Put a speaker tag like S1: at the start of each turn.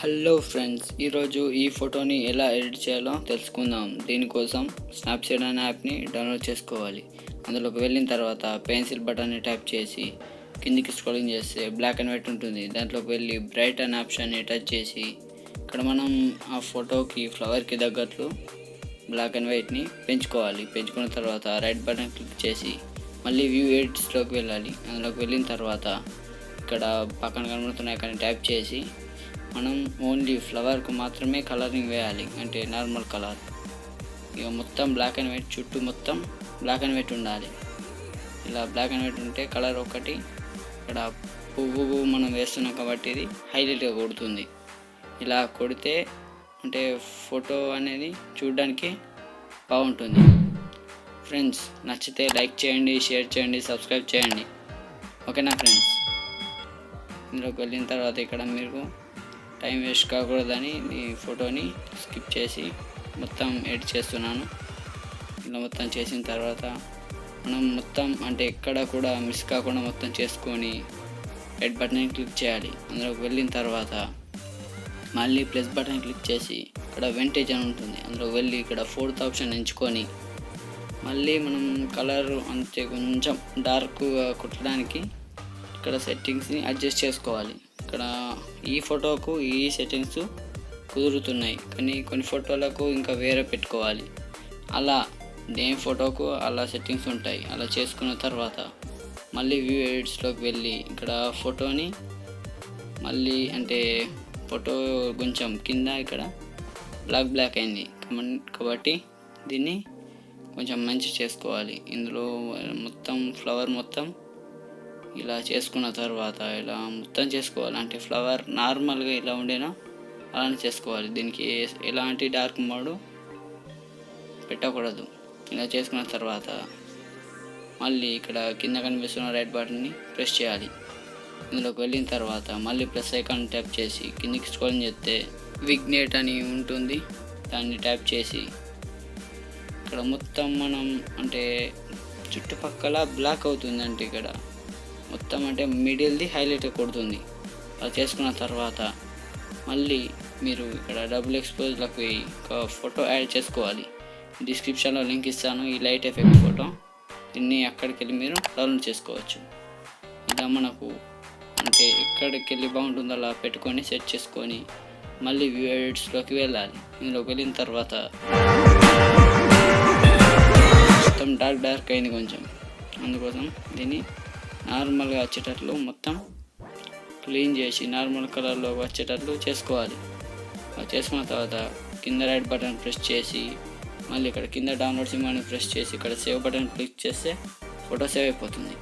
S1: Hello friends, ఈరోజు ఈ ఫోటోని ఎలా ఎడిట్ చేయాలో తెలుసుకుందాం. దీనికోసం స్నాప్సీడ్ అనే యాప్ని డౌన్లోడ్ చేసుకోవాలి. అందులోకి వెళ్ళిన తర్వాత పెన్సిల్ బటన్ని ట్యాప్ చేసి కిందికి స్క్రోలింగ్ చేస్తే బ్లాక్ అండ్ వైట్ ఉంటుంది. దాంట్లోకి వెళ్ళి బ్రైట్ అనే ఆప్షన్ని టచ్ చేసి ఇక్కడ మనం ఆ ఫోటోకి ఫ్లవర్కి తగ్గట్లు బ్లాక్ అండ్ వైట్ని పెంచుకోవాలి. పెంచుకున్న తర్వాత రైట్ బటన్ క్లిక్ చేసి మళ్ళీ వ్యూ ఎడిట్స్లోకి వెళ్ళాలి. అందులోకి వెళ్ళిన తర్వాత ఇక్కడ పక్కన కనబడుతున్నాయి కానీ ట్యాప్ చేసి మనం ఓన్లీ ఫ్లవర్కు మాత్రమే కలరింగ్ వేయాలి, అంటే నార్మల్ కలర్. ఇక మొత్తం బ్లాక్ అండ్ వైట్, చుట్టూ మొత్తం బ్లాక్ అండ్ వైట్ ఉండాలి. ఇలా బ్లాక్ అండ్ వైట్ ఉంటే కలర్ ఒకటి ఇక్కడ పువ్వు మనం వేస్తున్నాం కాబట్టి ఇది హైలైట్గా కొడుతుంది. ఇలా కొడితే అంటే ఫోటో అనేది చూడడానికి బాగుంటుంది. ఫ్రెండ్స్, నచ్చితే లైక్ చేయండి, షేర్ చేయండి, సబ్స్క్రైబ్ చేయండి. ఓకేనా ఫ్రెండ్స్? ఇందులోకి వెళ్ళిన తర్వాత ఇక్కడ మీరు టైం వేస్ట్ కాకూడదని ఈ ఫోటోని స్కిప్ చేసి మొత్తం ఎడిట్ చేస్తున్నాను. ఇలా మొత్తం చేసిన తర్వాత మనం మొత్తం అంటే ఎక్కడ కూడా మిస్ కాకుండా మొత్తం చేసుకొని రెడ్ బటన్ క్లిక్ చేయాలి. అందులోకి వెళ్ళిన తర్వాత మళ్ళీ ప్లస్ బటన్ క్లిక్ చేసి ఇక్కడ వెంటేజ్ అని ఉంటుంది. అందులోకి వెళ్ళి ఇక్కడ ఫోర్త్ ఆప్షన్ ఎంచుకొని మళ్ళీ మనం కలర్ అంతే కొంచెం డార్క్గా కుట్టడానికి ఇక్కడ సెట్టింగ్స్ని అడ్జస్ట్ చేసుకోవాలి. ఇక్కడ ఈ ఫోటోకు ఈ సెట్టింగ్స్ కుదురుతున్నాయి, కానీ కొన్ని ఫోటోలకు ఇంకా వేరే పెట్టుకోవాలి. అలా దేని ఫోటోకు అలా సెట్టింగ్స్ ఉంటాయి. అలా చేసుకున్న తర్వాత మళ్ళీ వ్యూ ఎడిట్స్లోకి వెళ్ళి ఇక్కడ ఫోటోని మళ్ళీ అంటే ఫోటో కొంచెం కింద ఇక్కడ బ్లాక్ అయింది కాబట్టి దీన్ని కొంచెం మంచి చేసుకోవాలి. ఇందులో మొత్తం ఫ్లవర్ మొత్తం ఇలా చేసుకున్న తర్వాత ఇలా మొత్తం చేసుకోవాలి. అంటే ఫ్లవర్ నార్మల్గా ఇలా ఉండేనా అలానే చేసుకోవాలి. దీనికి ఎలాంటి డార్క్ మోడ్ పెట్టకూడదు. ఇలా చేసుకున్న తర్వాత మళ్ళీ ఇక్కడ కింద కనిపిస్తున్న రైట్ బటన్ని ప్రెస్ చేయాలి. ఇందులోకి వెళ్ళిన తర్వాత మళ్ళీ ప్లస్ ఐకాన్ ట్యాప్ చేసి కిందికి స్క్రోల్ చేస్తే విగ్నేట్ అని ఉంటుంది. దాన్ని ట్యాప్ చేసి ఇక్కడ మొత్తం మనం అంటే చుట్టుపక్కల బ్లాక్ అవుతుంది, అంటే ఇక్కడ మొత్తం అంటే మిడిల్ది హైలైట్ కొడుతుంది. అలా చేసుకున్న తర్వాత మళ్ళీ మీరు ఇక్కడ డబుల్ ఎక్స్పోజ్లోకి ఒక ఫోటో యాడ్ చేసుకోవాలి. డిస్క్రిప్షన్లో లింక్ ఇస్తాను, ఈ లైట్ ఎఫెక్ట్ ఫోటో. దీన్ని అక్కడికి వెళ్ళి మీరు డౌన్లోడ్ చేసుకోవచ్చు. ఇలా మనకు అంటే ఎక్కడికి వెళ్ళి బాగుంటుందో అలా పెట్టుకొని సెట్ చేసుకొని మళ్ళీ వ్యూ ఎడిట్స్లోకి వెళ్ళాలి. ఇందులోకి వెళ్ళిన తర్వాత మొత్తం డార్క్ అయింది కొంచెం, అందుకోసం దీన్ని నార్మల్గా వచ్చేటట్లు మొత్తం క్లీన్ చేసి నార్మల్ కలర్లో వచ్చేటట్లు చేసుకోవాలి. చేసుకున్న తర్వాత కింద రైట్ బటన్ ప్రెస్ చేసి మళ్ళీ ఇక్కడ కింద డౌన్లోడ్ సింబల్ని ప్రెస్ చేసి ఇక్కడ సేవ్ బటన్ క్లిక్ చేస్తే ఫోటో సేవ్ అయిపోతుంది.